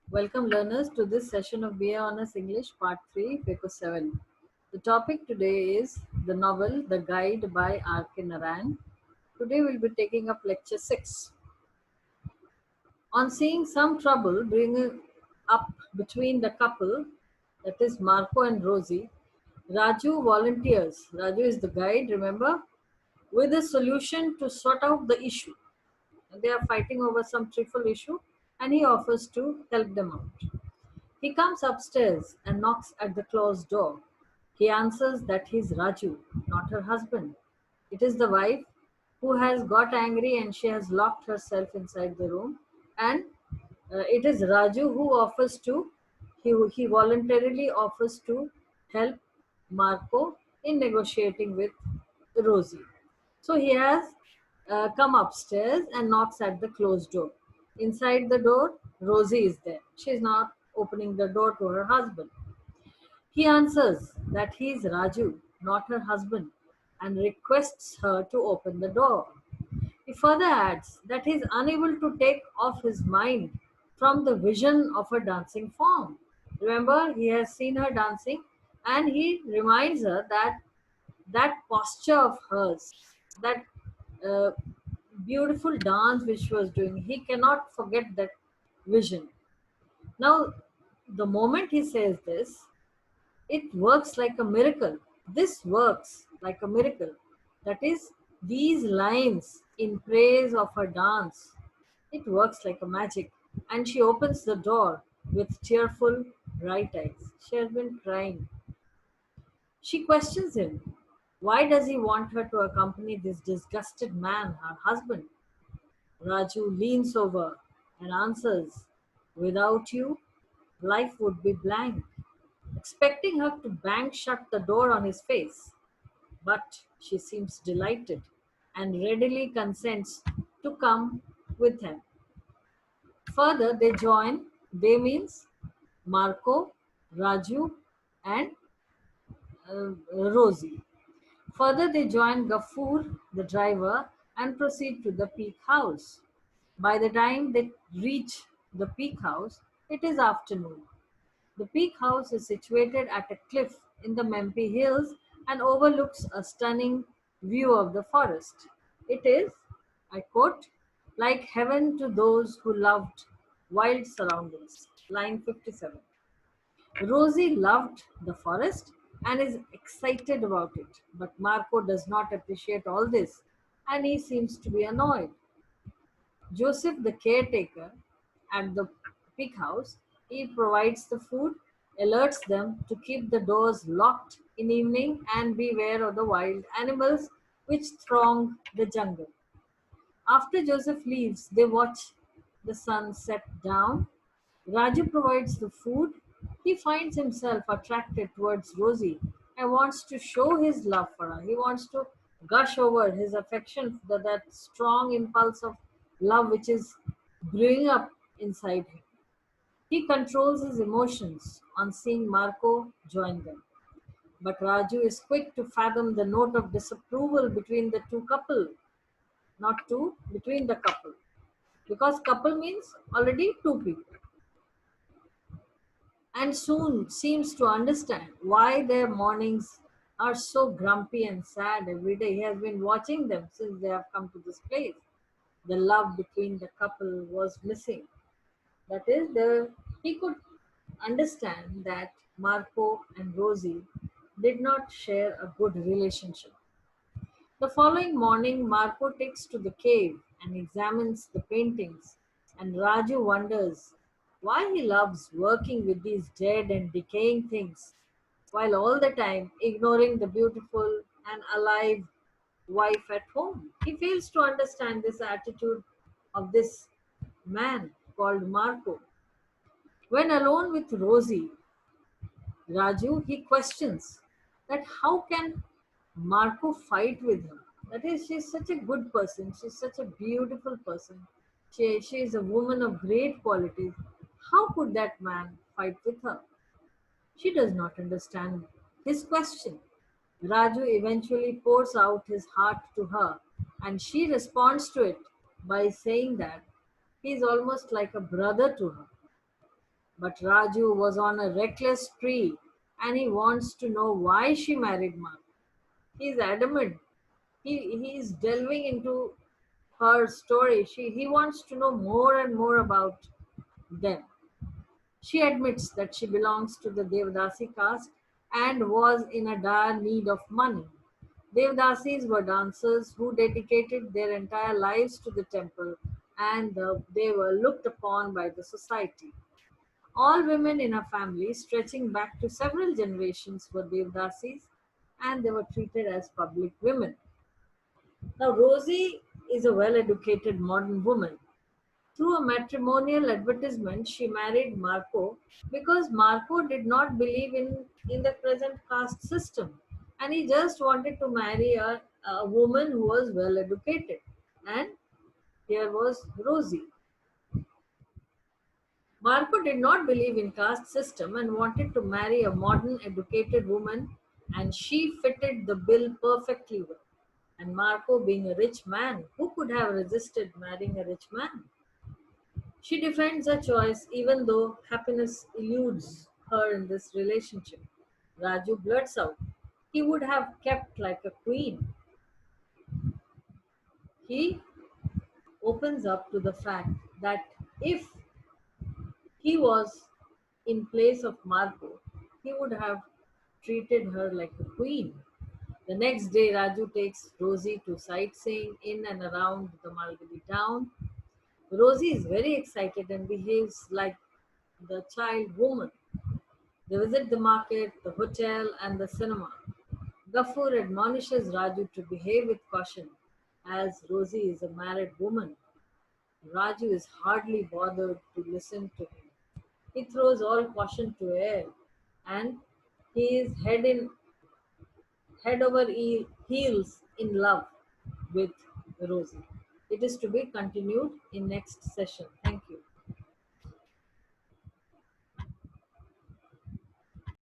Welcome learners to this session of BA Honors English Part 3, Paper 7. The topic today is the novel The Guide by R.K. Naran. Today we'll be taking up lecture 6. On seeing some trouble bringing up between the couple, that is Marco and Rosie, Raju volunteers. Raju is the guide, remember, with a solution to sort out the issue. They are fighting over some trivial issue and he offers to help them out. He comes upstairs and knocks at the closed door. He answers that he's Raju, not her husband. It is the wife who has got angry and she has locked herself inside the room. And it is Raju who he voluntarily offers to help Marco in negotiating with Rosie. So he has come upstairs and knocks at the closed door. Inside the door, Rosie is there. She is not opening the door to her husband. He answers that he is Raju, not her husband, and requests her to open the door. He further adds that he is unable to take off his mind from the vision of her dancing form. Remember, he has seen her dancing and he reminds her that that posture of hers, that uh, beautiful dance which she was doing, he cannot forget that vision. Now, the moment he says this, it works like a miracle. This works like a miracle. That is, these lines in praise of her dance, it works like a magic. And she opens the door with tearful, bright eyes. She has been crying. She questions him. Why does he want her to accompany this disgusted man, her husband? Raju leans over and answers, without you, life would be blank, expecting her to bang shut the door on his face. But she seems delighted and readily consents to come with him. Further, they means Marco, Raju, and Rosie. Further, they join Gafur, the driver, and proceed to the Peak House. By the time they reach the Peak House, it is afternoon. The Peak House is situated at a cliff in the Mempi Hills and overlooks a stunning view of the forest. It is, I quote, like heaven to those who loved wild surroundings. Line 57. Rosie loved the forest and is excited about it, but Marco does not appreciate all this and he seems to be annoyed. Joseph, the caretaker at the pig house, he provides the food, alerts them to keep the doors locked in evening and beware of the wild animals which throng the jungle. After Joseph leaves, they watch the sun set down. Raju provides the food. He finds himself attracted towards Rosie and wants to show his love for her. He wants to gush over his affection, that strong impulse of love which is brewing up inside him. He controls his emotions on seeing Marco join them. But Raju is quick to fathom the note of disapproval between the two couple, not two, between the couple. Because couple means already two people. And soon seems to understand why their mornings are so grumpy and sad every day. He has been watching them since they have come to this place. The love between the couple was missing. That is, he could understand that Marco and Rosie did not share a good relationship. The following morning, Marco takes to the cave and examines the paintings, and Raju wonders why he loves working with these dead and decaying things, while all the time ignoring the beautiful and alive wife at home. He fails to understand this attitude of this man called Marco. When alone with Rosie, Raju, he questions that how can Marco fight with him? That is, she's such a good person. She's such a beautiful person. She is a woman of great qualities. How could that man fight with her? She does not understand his question. Raju eventually pours out his heart to her, and she responds to it by saying that he is almost like a brother to her. But Raju was on a reckless spree and he wants to know why she married Mark. He's adamant. He's delving into her story. He wants to know more and more about them. She admits that she belongs to the Devdasi caste and was in a dire need of money. Devdasis were dancers who dedicated their entire lives to the temple and they were looked upon by the society. All women in her family, stretching back to several generations, were Devdasis and they were treated as public women. Now, Rosie is a well educated modern woman. Through a matrimonial advertisement, she married Marco because Marco did not believe in the present caste system and he just wanted to marry a woman who was well educated. And here was Rosie. Marco did not believe in caste system and wanted to marry a modern educated woman and she fitted the bill perfectly well. And Marco being a rich man, who could have resisted marrying a rich man? She defends her choice even though happiness eludes her in this relationship. Raju blurts out. He would have kept like a queen. He opens up to the fact that if he was in place of Marco, he would have treated her like a queen. The next day, Raju takes Rosie to sightseeing in and around the Malgudi town. Rosie is very excited and behaves like the child woman. They visit the market, the hotel, and the cinema. Gafur admonishes Raju to behave with caution, as Rosie is a married woman. Raju is hardly bothered to listen to him. He throws all caution to air, and he is head over heels in love with Rosie. It is to be continued in next session. Thank you.